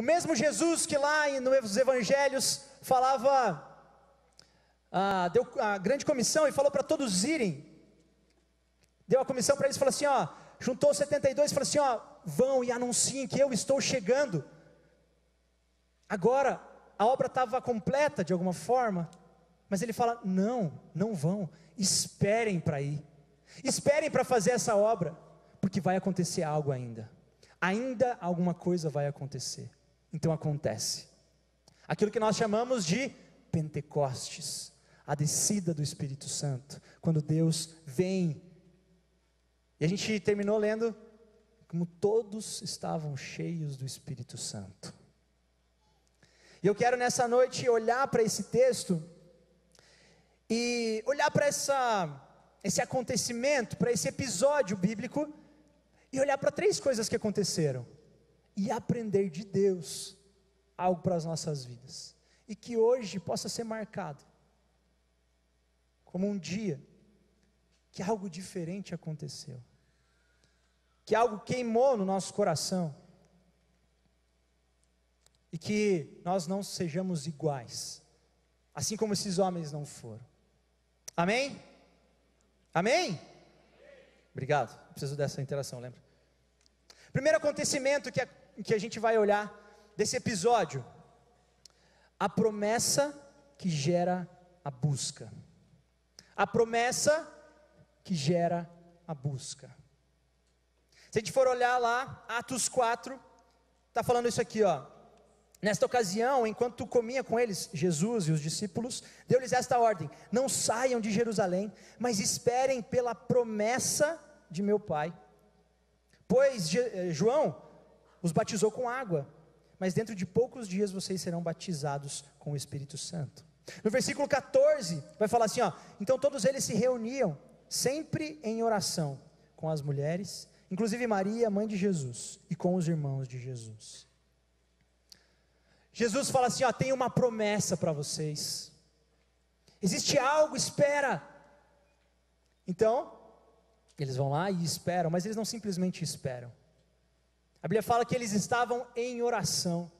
O mesmo Jesus que lá nos evangelhos falava, deu a grande comissão e falou para todos irem, deu a comissão para eles, falou assim, juntou 72 e falou assim, vão e anunciem que eu estou chegando. Agora, a obra estava completa de alguma forma, mas ele fala, não vão, esperem para ir, esperem para fazer essa obra, porque vai acontecer algo ainda alguma coisa vai acontecer. Então acontece, aquilo que nós chamamos de Pentecostes, a descida do Espírito Santo, quando Deus vem, e a gente terminou lendo, como todos estavam cheios do Espírito Santo. E eu quero nessa noite olhar para esse texto, e olhar para esse acontecimento, para esse episódio bíblico, e olhar para 3 coisas que aconteceram, e aprender de Deus algo para as nossas vidas, e que hoje possa ser marcado como um dia que algo diferente aconteceu, que algo queimou no nosso coração, e que nós não sejamos iguais, assim como esses homens não foram. Amém? Amém? Obrigado, preciso dessa interação, lembra? Primeiro acontecimento que a gente vai olhar desse episódio, a promessa que gera a busca. A promessa que gera a busca. Se a gente for olhar lá, Atos 4, está falando isso aqui, nesta ocasião, enquanto comia com eles, Jesus e os discípulos, deu-lhes esta ordem: não saiam de Jerusalém, mas esperem pela promessa de meu Pai. Pois João os batizou com água, mas dentro de poucos dias vocês serão batizados com o Espírito Santo. No versículo 14, vai falar assim, então todos eles se reuniam, sempre em oração, com as mulheres, inclusive Maria, mãe de Jesus, e com os irmãos de Jesus. Jesus fala assim, tem uma promessa para vocês, existe algo, espera. Então, eles vão lá e esperam, mas eles não simplesmente esperam. A Bíblia fala que eles estavam em oração.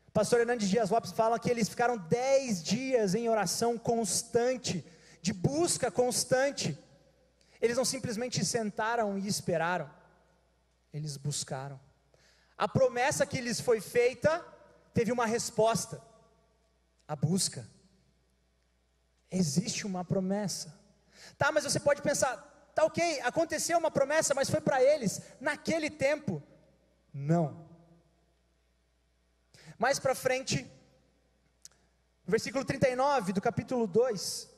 O pastor Hernandes Dias Lopes fala que eles ficaram 10 dias em oração constante, de busca constante. Eles não simplesmente sentaram e esperaram, eles buscaram. A promessa que lhes foi feita teve uma resposta: a busca. Existe uma promessa. Tá, mas você pode pensar, tá ok, aconteceu uma promessa, mas foi para eles, naquele tempo. Não. Mais para frente, no versículo 39 do capítulo 2,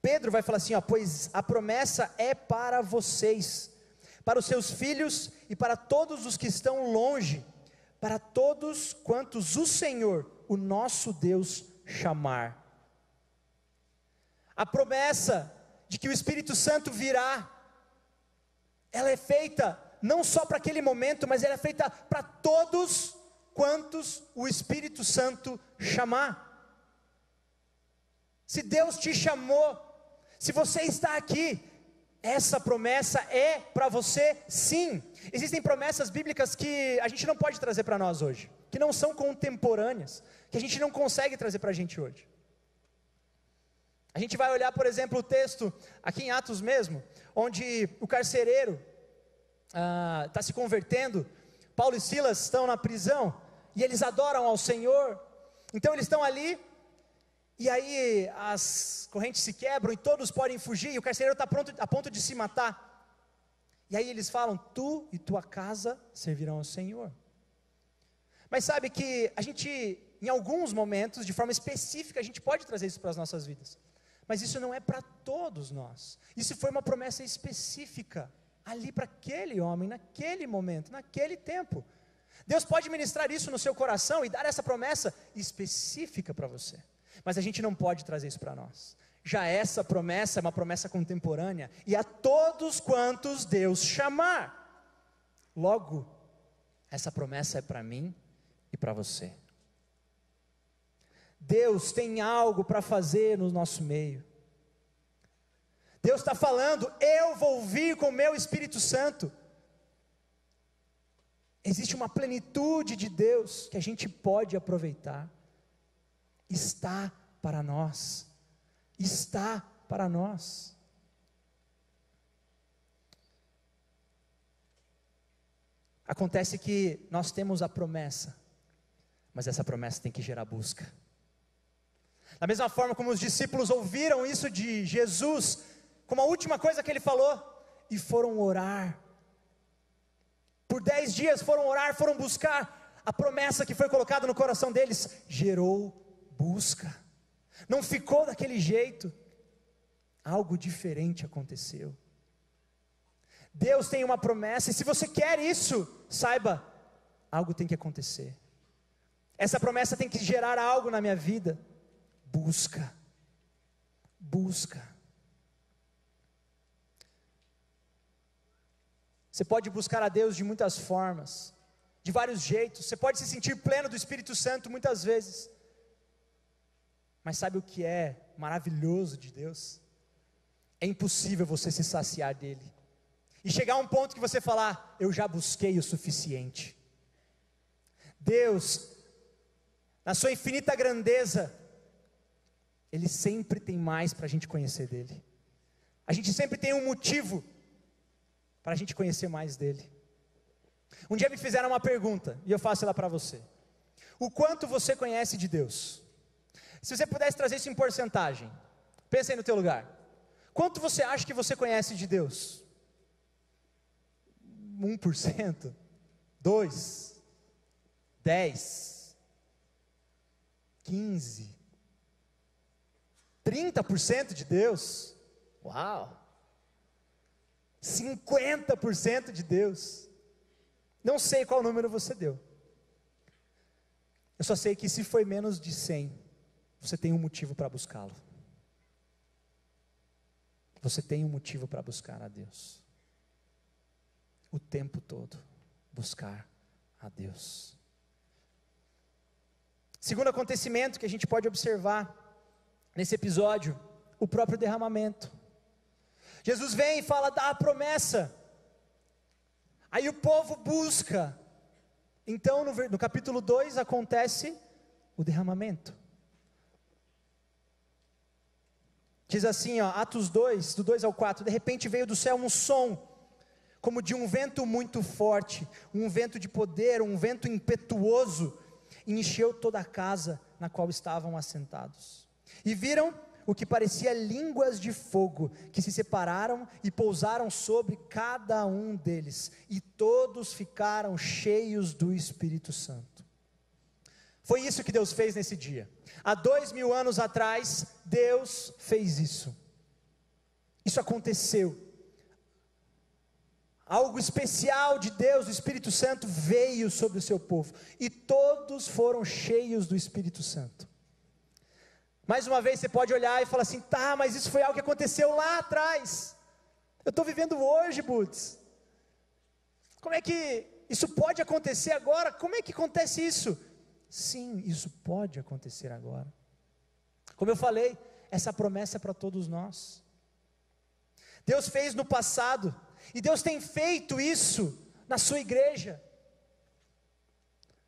Pedro vai falar assim, pois a promessa é para vocês, para os seus filhos e para todos os que estão longe, para todos quantos o Senhor, o nosso Deus, chamar. A promessa de que o Espírito Santo virá, ela é feita não só para aquele momento, mas ela é feita para todos quantos o Espírito Santo chamar. Se Deus te chamou, se você está aqui, essa promessa é para você sim. Existem promessas bíblicas que a gente não pode trazer para nós hoje, que não são contemporâneas, que a gente não consegue trazer para a gente hoje. A gente vai olhar, por exemplo, o texto aqui em Atos mesmo, onde o carcereiro está se convertendo. Paulo e Silas estão na prisão e eles adoram ao Senhor. Então eles estão ali, e aí as correntes se quebram e todos podem fugir, e o carcereiro está a ponto de se matar. E aí eles falam: tu e tua casa servirão ao Senhor. Mas sabe que a gente, em alguns momentos, de forma específica, a gente pode trazer isso para as nossas vidas, mas isso não é para todos nós. Isso foi uma promessa específica ali para aquele homem, naquele momento, naquele tempo. Deus pode ministrar isso no seu coração e dar essa promessa específica para você, mas a gente não pode trazer isso para nós. Já essa promessa é uma promessa contemporânea, e a todos quantos Deus chamar. Logo, essa promessa é para mim e para você. Deus tem algo para fazer no nosso meio. Deus está falando: eu vou vir com o meu Espírito Santo. Existe uma plenitude de Deus que a gente pode aproveitar. Está para nós. Está para nós. Acontece que nós temos a promessa, mas essa promessa tem que gerar busca. Da mesma forma como os discípulos ouviram isso de Jesus, como a última coisa que ele falou, e foram orar. Por 10 dias foram orar, foram buscar. A promessa que foi colocada no coração deles gerou busca. Não ficou daquele jeito. Algo diferente aconteceu. Deus tem uma promessa, e se você quer isso, saiba, algo tem que acontecer. Essa promessa tem que gerar algo na minha vida. Busca. Busca. Você pode buscar a Deus de muitas formas, de vários jeitos. Você pode se sentir pleno do Espírito Santo muitas vezes. Mas sabe o que é maravilhoso de Deus? É impossível você se saciar dele. E chegar a um ponto que você falar, eu já busquei o suficiente. Deus, na sua infinita grandeza, Ele sempre tem mais para a gente conhecer dele. A gente sempre tem um motivo para a gente conhecer mais dele. Um dia me fizeram uma pergunta, e eu faço ela para você. O quanto você conhece de Deus? Se você pudesse trazer isso em porcentagem, pensa aí no teu lugar. Quanto você acha que você conhece de Deus? 1%? 2%? 10%? 15%? 30% de Deus? Uau! 50% de Deus? Não sei qual número você deu. Eu só sei que se foi menos de 100, você tem um motivo para buscá-lo. Você tem um motivo para buscar a Deus. O tempo todo, buscar a Deus. Segundo acontecimento que a gente pode observar nesse episódio, o próprio derramamento. Jesus vem e fala, dá a promessa. Aí o povo busca. Então no capítulo 2 acontece o derramamento. Diz assim, ó, Atos 2, do 2 ao 4, de repente veio do céu um som, como de um vento muito forte, um vento de poder, um vento impetuoso, e encheu toda a casa na qual estavam assentados. E viram o que parecia línguas de fogo, que se separaram e pousaram sobre cada um deles, e todos ficaram cheios do Espírito Santo. Foi isso que Deus fez nesse dia. Há 2000 anos atrás, Deus fez isso. Isso aconteceu. Algo especial de Deus, o Espírito Santo, veio sobre o seu povo, e todos foram cheios do Espírito Santo. Mais uma vez você pode olhar e falar assim, tá, mas isso foi algo que aconteceu lá atrás. Eu estou vivendo hoje, Butz. Como é que isso pode acontecer agora? Como é que acontece isso? Sim, isso pode acontecer agora. Como eu falei, essa promessa é para todos nós. Deus fez no passado, e Deus tem feito isso na sua igreja,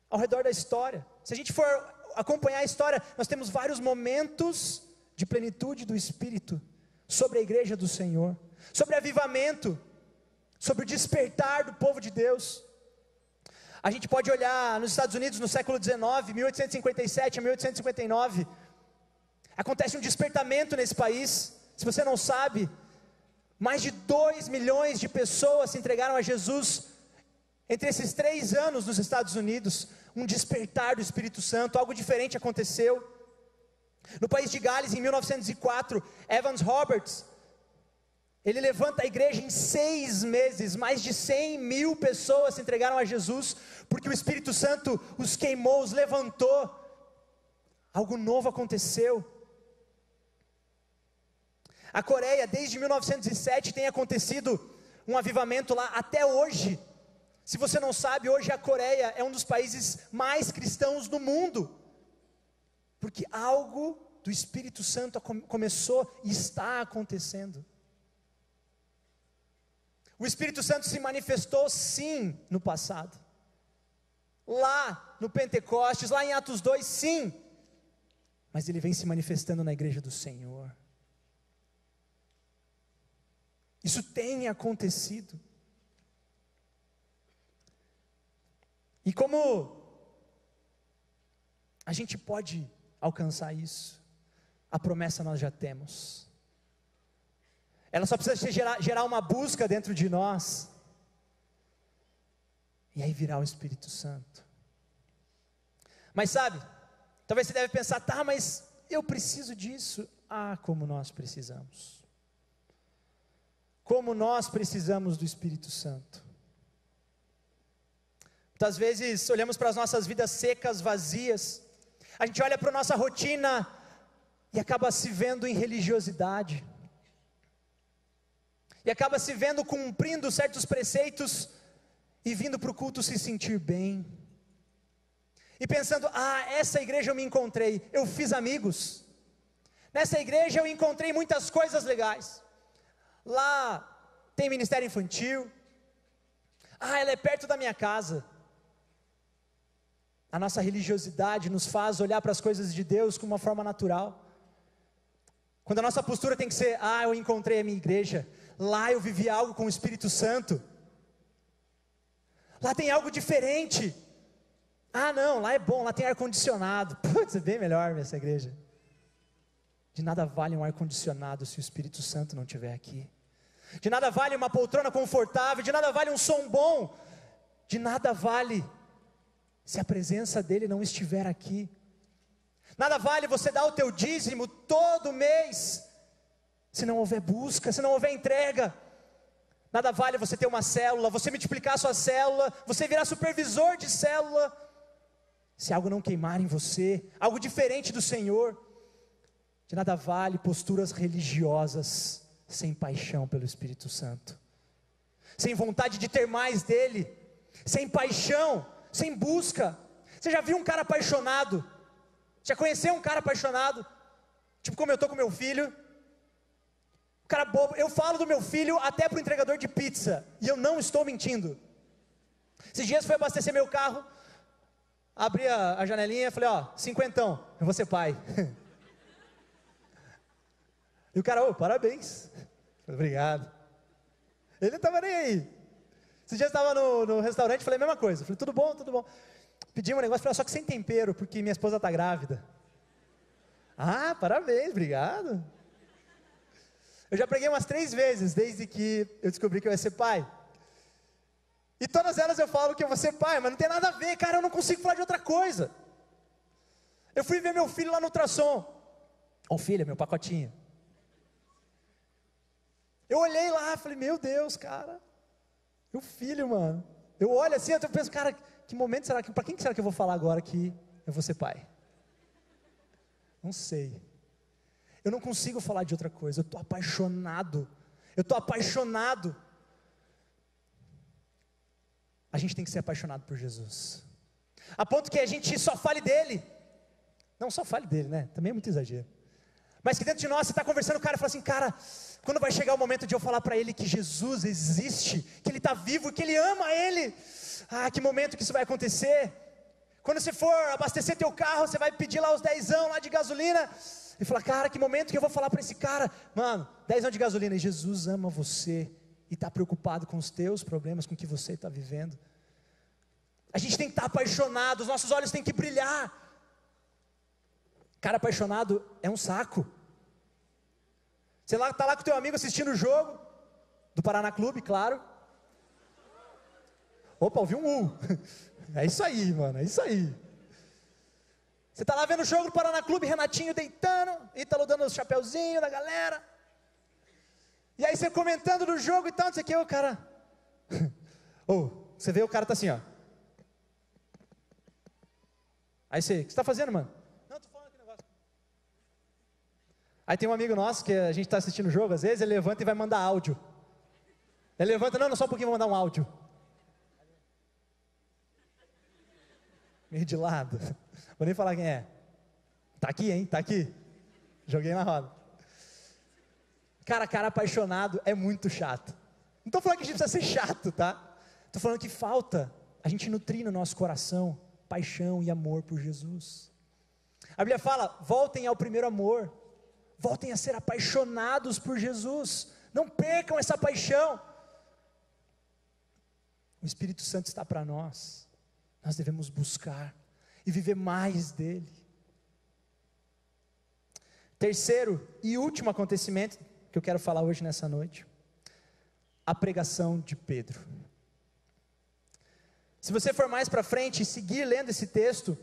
ao redor da história. Se a gente for acompanhar a história, nós temos vários momentos de plenitude do Espírito sobre a igreja do Senhor, sobre avivamento, sobre o despertar do povo de Deus. A gente pode olhar nos Estados Unidos no século XIX, 1857 a 1859, acontece um despertamento nesse país. Se você não sabe, mais de 2 milhões de pessoas se entregaram a Jesus entre esses 3 anos nos Estados Unidos. Um despertar do Espírito Santo, algo diferente aconteceu. No país de Gales, em 1904, Evans Roberts, ele levanta a igreja em 6 meses, mais de 100 mil pessoas se entregaram a Jesus, porque o Espírito Santo os queimou, os levantou, algo novo aconteceu. A Coreia, desde 1907, tem acontecido um avivamento lá, até hoje. Se você não sabe, hoje a Coreia é um dos países mais cristãos do mundo, porque algo do Espírito Santo começou e está acontecendo. O Espírito Santo se manifestou sim no passado, lá no Pentecostes, lá em Atos 2, sim, mas ele vem se manifestando na igreja do Senhor. Isso tem acontecido. E como a gente pode alcançar isso? A promessa nós já temos. Ela só precisa gerar uma busca dentro de nós. E aí virá o Espírito Santo. Mas sabe, talvez você deve pensar, tá, mas eu preciso disso. Ah, como nós precisamos. Como nós precisamos do Espírito Santo. Muitas vezes olhamos para as nossas vidas secas, vazias. A gente olha para a nossa rotina e acaba se vendo em religiosidade. E acaba se vendo cumprindo certos preceitos e vindo para o culto se sentir bem. E pensando, essa igreja eu me encontrei, eu fiz amigos. Nessa igreja eu encontrei muitas coisas legais. Lá tem ministério infantil. Ela é perto da minha casa. A nossa religiosidade nos faz olhar para as coisas de Deus com uma forma natural. Quando a nossa postura tem que ser, eu encontrei a minha igreja, lá eu vivi algo com o Espírito Santo. Lá tem algo diferente. Não, lá é bom, lá tem ar-condicionado. Putz, é bem melhor essa igreja. De nada vale um ar-condicionado se o Espírito Santo não estiver aqui. De nada vale uma poltrona confortável, de nada vale um som bom, de nada vale se a presença dele não estiver aqui. Nada vale você dar o teu dízimo todo mês, se não houver busca, se não houver entrega. Nada vale você ter uma célula, você multiplicar a sua célula, você virar supervisor de célula, se algo não queimar em você, algo diferente do Senhor. De nada vale posturas religiosas, sem paixão pelo Espírito Santo, sem vontade de ter mais dele, sem paixão, sem busca. Você já viu um cara apaixonado? Já conheceu um cara apaixonado? Tipo como eu estou com meu filho. O cara bobo, eu falo do meu filho até para o entregador de pizza, e eu não estou mentindo. Esses dias fui abastecer meu carro, abri a janelinha e falei, cinquentão, eu vou ser pai. E o cara, parabéns. Obrigado. Ele não estava nem aí. Esses dias eu estava no restaurante, falei a mesma coisa. Falei, tudo bom, tudo bom. Pedi um negócio, falei, só que sem tempero, porque minha esposa está grávida. Parabéns, obrigado. Eu já preguei umas 3 vezes, desde que eu descobri que eu ia ser pai. E todas elas eu falo que eu vou ser pai, mas não tem nada a ver, cara, eu não consigo falar de outra coisa. Eu fui ver meu filho lá no ultrassom. Filho, meu pacotinho. Eu olhei lá, falei, meu Deus, cara, meu filho, mano. Eu olho assim, eu penso, cara, que momento será que, para quem será que eu vou falar agora que eu vou ser pai? Não sei. Eu não consigo falar de outra coisa, eu estou apaixonado. A gente tem que ser apaixonado por Jesus, a ponto que a gente só fale dele. Não só fale dele, né? Também é muito exagero. Mas que dentro de nós, você está conversando com o cara e fala assim, cara, quando vai chegar o momento de eu falar para ele que Jesus existe, que ele está vivo, que ele ama ele, que momento que isso vai acontecer? Quando você for abastecer teu carro, você vai pedir lá os 10ão lá de gasolina, e falar, cara, que momento que eu vou falar para esse cara, mano, 10ão de gasolina, e Jesus ama você, e está preocupado com os teus problemas, com o que você está vivendo. A gente tem que estar apaixonado, os nossos olhos têm que brilhar. Cara apaixonado é um saco. Você está lá com o teu amigo assistindo o jogo, do Paraná Clube, claro. Opa, ouvi um É isso aí, mano, é isso aí. Você está lá vendo o jogo do Paraná Clube, Renatinho deitando, Ítalo dando os chapeuzinhos da galera. E aí você comentando do jogo e tal, não sei o que, o cara... você vê o cara tá assim, ó. Aí você, o que você está fazendo, mano? Não, estou falando aqui um negócio. Aí tem um amigo nosso, que a gente está assistindo o jogo, às vezes ele levanta e vai mandar áudio. Ele levanta, não, só um pouquinho, vou mandar um áudio. Meio de lado. Vou nem falar quem é. Tá aqui, hein? Tá aqui. Joguei na roda. Cara apaixonado é muito chato. Não estou falando que a gente precisa ser chato, tá? Estou falando que falta a gente nutrir no nosso coração paixão e amor por Jesus. A Bíblia fala, voltem ao primeiro amor, voltem a ser apaixonados por Jesus, não percam essa paixão. O Espírito Santo está para nós devemos buscar e viver mais dele. Terceiro e último acontecimento que eu quero falar hoje nessa noite, a pregação de Pedro. Se você for mais para frente e seguir lendo esse texto,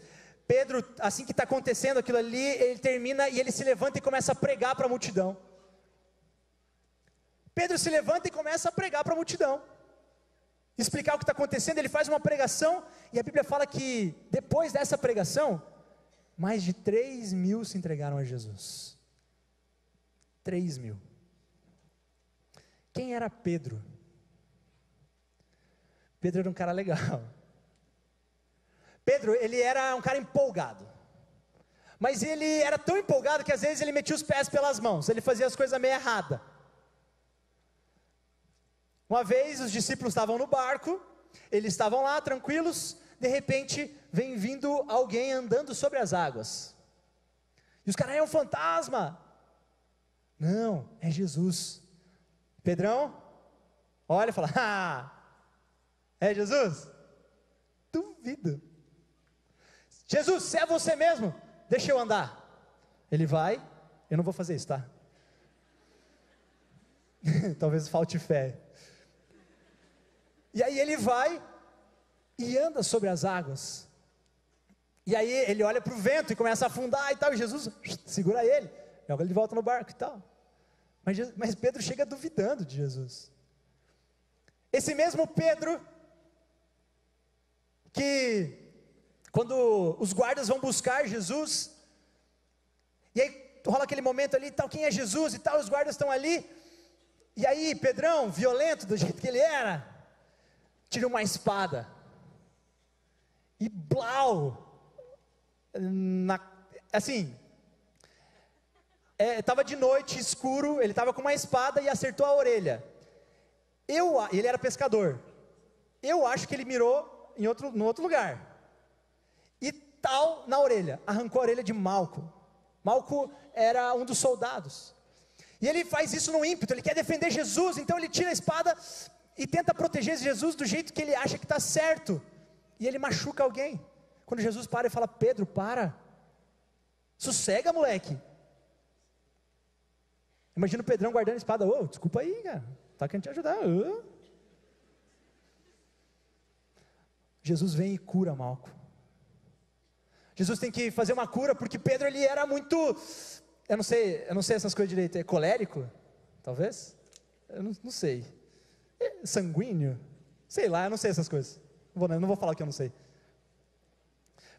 Pedro, assim que está acontecendo aquilo ali, ele termina e ele se levanta e começa a pregar para a multidão. Pedro se levanta e começa a pregar para a multidão, explicar o que está acontecendo. Ele faz uma pregação, e a Bíblia fala que depois dessa pregação, mais de 3.000 se entregaram a Jesus. 3.000. Quem era Pedro? Pedro era um cara legal. Pedro, ele era um cara empolgado, mas ele era tão empolgado que às vezes ele metia os pés pelas mãos, ele fazia as coisas meio erradas. Uma vez os discípulos estavam no barco, eles estavam lá tranquilos, de repente vem vindo alguém andando sobre as águas, e os caras, é um fantasma. Não, é Jesus. Pedrão olha e fala, é Jesus? Duvido. Jesus, se é você mesmo, deixa eu andar. Ele vai, eu não vou fazer isso, tá? Talvez falte fé. E aí ele vai e anda sobre as águas. E aí ele olha para o vento e começa a afundar e tal, e Jesus segura ele, joga ele de volta no barco e tal. Mas Pedro chega duvidando de Jesus. Esse mesmo Pedro, que quando os guardas vão buscar Jesus, e aí rola aquele momento ali, tal, quem é Jesus e tal, os guardas estão ali, e aí Pedrão, violento do jeito que ele era, tira uma espada, e blau, estava de noite, escuro, ele estava com uma espada e acertou a orelha. Ele era pescador, eu acho que ele mirou no outro lugar, e tal na orelha, arrancou a orelha de Malco. Malco era um dos soldados, e ele faz isso no ímpeto, ele quer defender Jesus, então ele tira a espada e tenta proteger Jesus do jeito que ele acha que está certo, e ele machuca alguém. Quando Jesus para e fala, Pedro, para, sossega, moleque. Imagina o Pedrão guardando a espada, desculpa aí, cara, tá querendo te ajudar. Jesus vem e cura Malco. Jesus tem que fazer uma cura, porque Pedro, ele era muito, eu não sei essas coisas direito, é colérico, talvez? Eu não sei, sanguíneo, sei lá, eu não sei essas coisas, não vou falar o que eu não sei.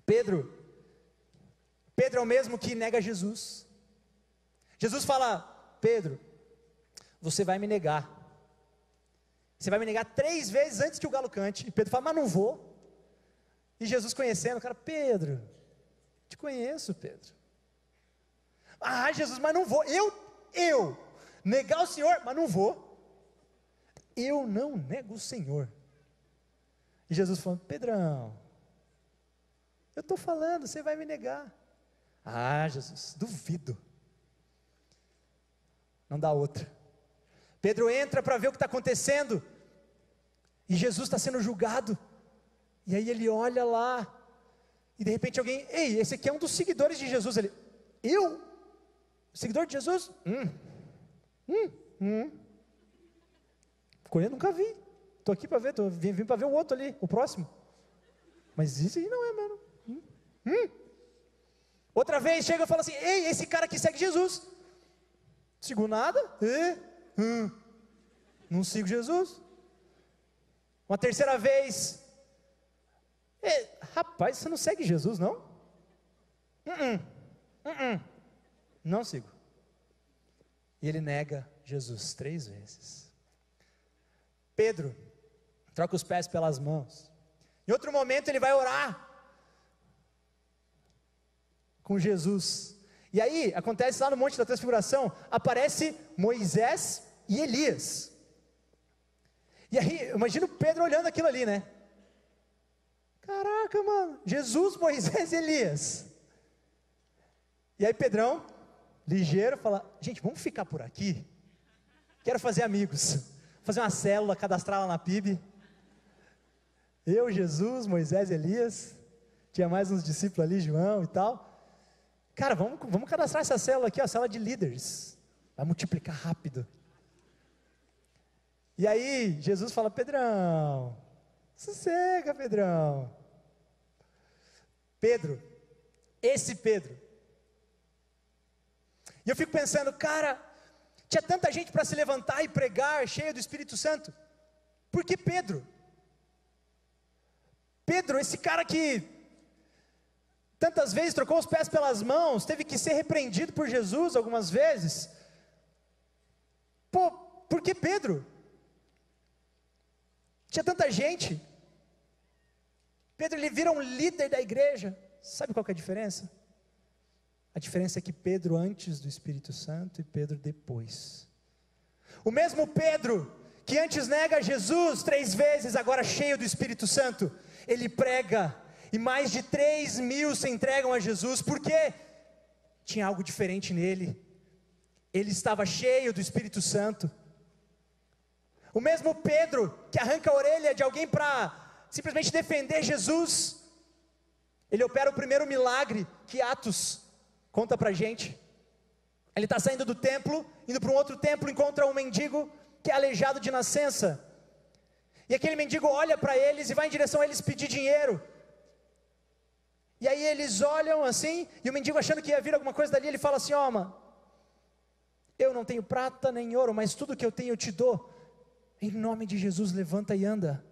Pedro é o mesmo que nega Jesus. Jesus fala, Pedro, você vai me negar, 3 vezes antes que o galo cante. E Pedro fala, mas não vou. E Jesus conhecendo o cara, Pedro, te conheço, Pedro. Jesus, mas não vou, eu negar o Senhor, mas não vou. Eu não nego o Senhor. E Jesus falando, Pedrão, eu estou falando, você vai me negar. Jesus, duvido. Não dá outra. Pedro entra para ver o que está acontecendo, e Jesus está sendo julgado, e aí ele olha lá, e de repente alguém, esse aqui é um dos seguidores de Jesus. Ele, eu? Seguidor de Jesus? Conheço, nunca vi, estou aqui para ver, vim para ver o outro ali, o próximo, mas isso aí não é mesmo. Outra vez chega e fala assim, esse cara aqui segue Jesus. Sigo nada, não sigo Jesus. Uma terceira vez, rapaz, você não segue Jesus, não? Não sigo. E ele nega Jesus 3 vezes. Pedro troca os pés pelas mãos. Em outro momento ele vai orar com Jesus. E aí, acontece lá no Monte da Transfiguração, aparece Moisés e Elias. E aí, imagina o Pedro olhando aquilo ali, né? Caraca, mano, Jesus, Moisés e Elias. E aí Pedrão, ligeiro, fala, gente, vamos ficar por aqui? Quero fazer amigos, fazer uma célula, cadastrar lá na PIB. Eu, Jesus, Moisés e Elias, tinha mais uns discípulos ali, João e tal. Cara, vamos cadastrar essa célula aqui, a célula de líderes, vai multiplicar rápido. E aí Jesus fala, Pedrão, sossega, Pedrão. Pedro, esse Pedro. E eu fico pensando, cara, tinha tanta gente para se levantar e pregar, cheio do Espírito Santo. Por que Pedro? Pedro, esse cara que tantas vezes trocou os pés pelas mãos, teve que ser repreendido por Jesus algumas vezes. Pô, por que Pedro? Tinha tanta gente. Pedro, ele vira um líder da igreja. Sabe qual que é a diferença? A diferença é que Pedro antes do Espírito Santo e Pedro depois. O mesmo Pedro que antes nega Jesus 3 vezes, agora cheio do Espírito Santo, ele prega, e mais de 3.000 se entregam a Jesus, porque tinha algo diferente nele. Ele estava cheio do Espírito Santo. O mesmo Pedro que arranca a orelha de alguém para simplesmente defender Jesus, ele opera o primeiro milagre que Atos conta para a gente. Ele está saindo do templo, indo para um outro templo, encontra um mendigo que é aleijado de nascença, e aquele mendigo olha para eles e vai em direção a eles pedir dinheiro. E aí eles olham assim, e o mendigo achando que ia vir alguma coisa dali, ele fala assim, ó, mano, eu não tenho prata nem ouro, mas tudo que eu tenho eu te dou, em nome de Jesus levanta e anda.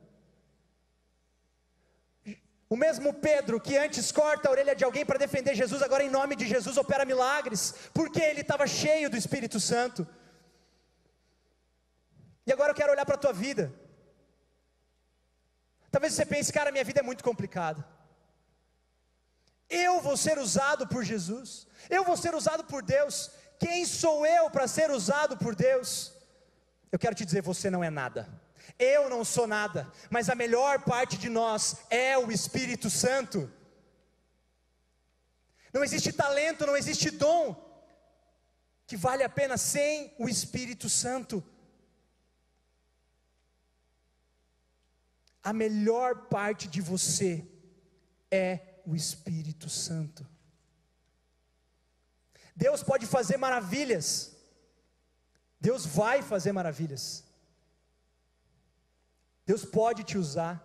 O mesmo Pedro que antes corta a orelha de alguém para defender Jesus, agora em nome de Jesus opera milagres, porque ele estava cheio do Espírito Santo. E agora eu quero olhar para a tua vida. Talvez você pense, cara, minha vida é muito complicada. Eu vou ser usado por Jesus, eu vou ser usado por Deus. Quem sou eu para ser usado por Deus? Eu quero te dizer, você não é nada. Eu não sou nada, mas a melhor parte de nós é o Espírito Santo. Não existe talento, não existe dom que vale a pena sem o Espírito Santo. A melhor parte de você é o Espírito Santo. Deus pode fazer maravilhas. Deus vai fazer maravilhas. Deus pode te usar.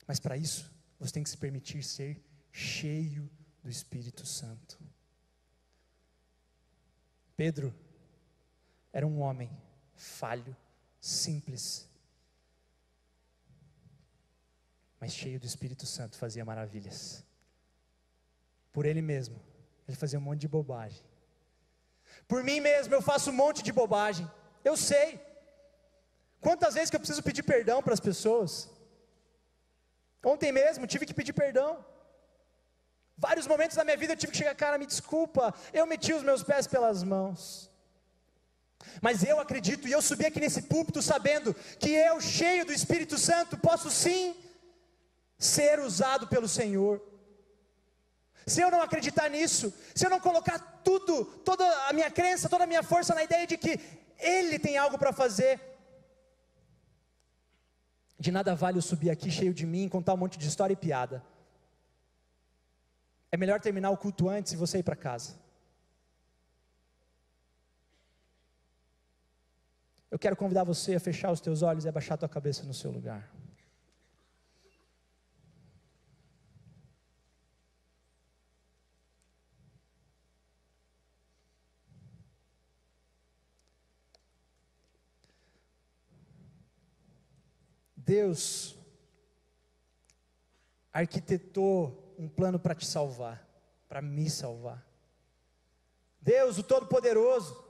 Mas para isso, você tem que se permitir ser cheio do Espírito Santo. Pedro era um homem falho, simples, mas cheio do Espírito Santo, fazia maravilhas. Por ele mesmo, ele fazia um monte de bobagem. Por mim mesmo, eu faço um monte de bobagem. Eu sei. Quantas vezes que eu preciso pedir perdão para as pessoas? Ontem mesmo tive que pedir perdão. Vários momentos da minha vida eu tive que chegar, cara, me desculpa, eu meti os meus pés pelas mãos. Mas eu acredito, e eu subi aqui nesse púlpito sabendo que eu, cheio do Espírito Santo, posso sim ser usado pelo Senhor. Se eu não acreditar nisso, se eu não colocar tudo, toda a minha crença, toda a minha força na ideia de que Ele tem algo para fazer, de nada vale eu subir aqui cheio de mim, contar um monte de história e piada. É melhor terminar o culto antes e você ir para casa. Eu quero convidar você a fechar os teus olhos e abaixar a tua cabeça no seu lugar. Deus arquitetou um plano para te salvar, para me salvar. Deus, o Todo-Poderoso,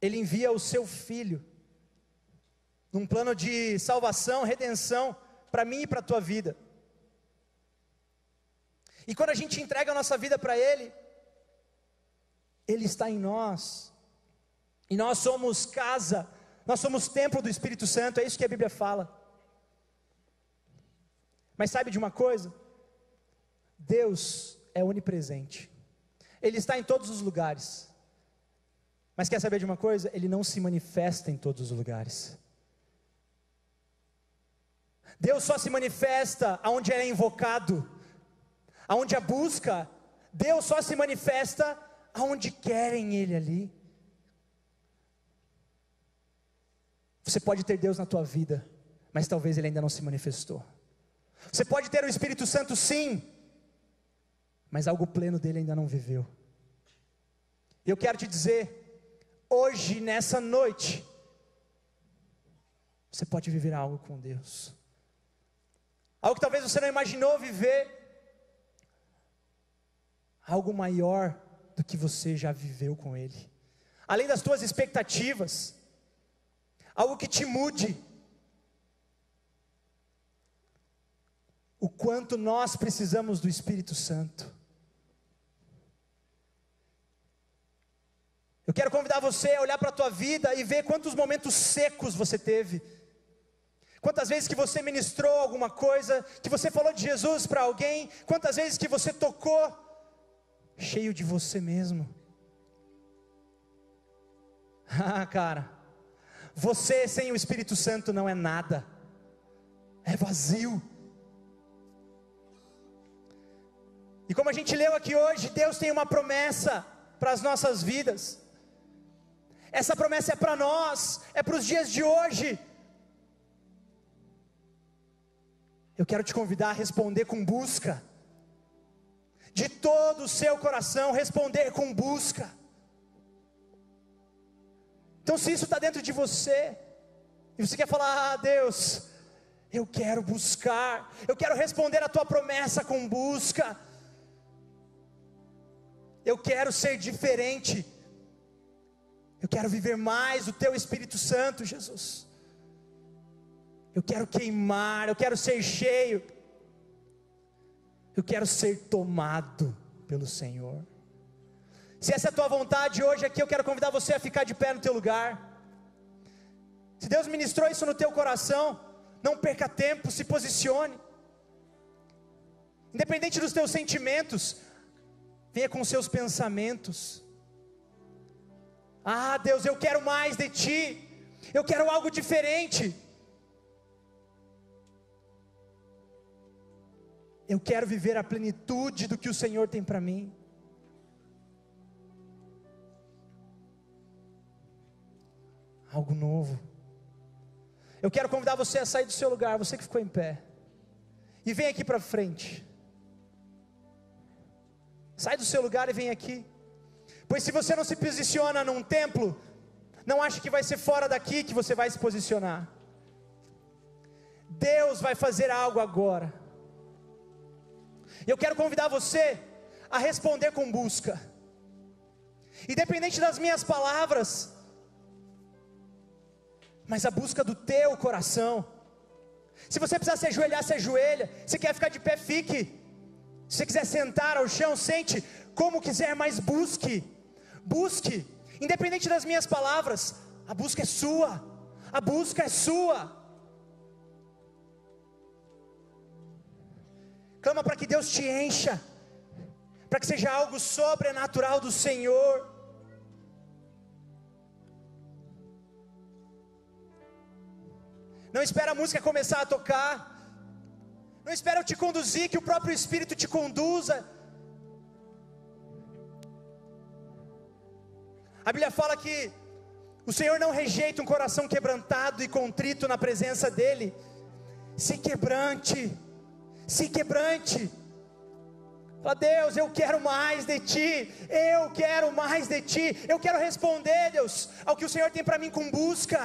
Ele envia o seu Filho, num plano de salvação, redenção, para mim e para a tua vida. E quando a gente entrega a nossa vida para Ele, Ele está em nós, e nós somos casa, Nós somos templo do Espírito Santo, é isso que a Bíblia fala. Mas sabe de uma coisa? Deus é onipresente. Ele está em todos os lugares. Mas quer saber de uma coisa? Ele não se manifesta em todos os lugares. Deus só se manifesta aonde é invocado, aonde a busca. Deus só se manifesta aonde querem Ele ali. Você pode ter Deus na tua vida, mas talvez Ele ainda não se manifestou. Você pode ter o Espírito Santo sim, mas algo pleno dele ainda não viveu. E eu quero te dizer, hoje, nessa noite, você pode viver algo com Deus. Algo que talvez você não imaginou viver. Algo maior do que você já viveu com Ele. Além das tuas expectativas. Algo que te mude. O quanto nós precisamos do Espírito Santo. Eu quero convidar você a olhar para a tua vida e ver quantos momentos secos você teve. Quantas vezes que você ministrou alguma coisa, que você falou de Jesus para alguém, quantas vezes que você tocou, cheio de você mesmo. Ah, cara, você sem o Espírito Santo não é nada, é vazio. E como a gente leu aqui hoje, Deus tem uma promessa para as nossas vidas. Essa promessa é para nós, é para os dias de hoje. Eu quero te convidar a responder com busca. De todo o seu coração, responder com busca. Então se isso está dentro de você, e você quer falar, Deus, eu quero buscar, eu quero responder a tua promessa com busca. Eu quero ser diferente. Eu quero viver mais o teu Espírito Santo, Jesus. Eu quero queimar, eu quero ser cheio. Eu quero ser tomado pelo Senhor. Se essa é a tua vontade hoje aqui, eu quero convidar você a ficar de pé no teu lugar. Se Deus ministrou isso no teu coração, não perca tempo, se posicione. Independente dos teus sentimentos, venha com os seus pensamentos. Ah, Deus, eu quero mais de Ti. Eu quero algo diferente. Eu quero viver a plenitude do que o Senhor tem para mim. Algo novo. Eu quero convidar você a sair do seu lugar, você que ficou em pé, e vem aqui para frente. Sai do seu lugar e vem aqui. Pois se você não se posiciona num templo, não ache que vai ser fora daqui que você vai se posicionar. Deus vai fazer algo agora. E eu quero convidar você a responder com busca. Independente das minhas palavras, mas a busca do teu coração. Se você precisar se ajoelhar, se ajoelha. Se quer ficar de pé, fique. Se você quiser sentar ao chão, sente. Como quiser, mas busque. Busque. Independente das minhas palavras, a busca é sua. A busca é sua. Clama para que Deus te encha, para que seja algo sobrenatural do Senhor. Não espera a música começar a tocar. Não espera eu te conduzir, que o próprio Espírito te conduza. A Bíblia fala que o Senhor não rejeita um coração quebrantado e contrito na presença dEle. Se quebrante. Se quebrante. Fala, Deus, eu quero mais de Ti. Eu quero mais de Ti. Eu quero responder, Deus, ao que o Senhor tem para mim com busca.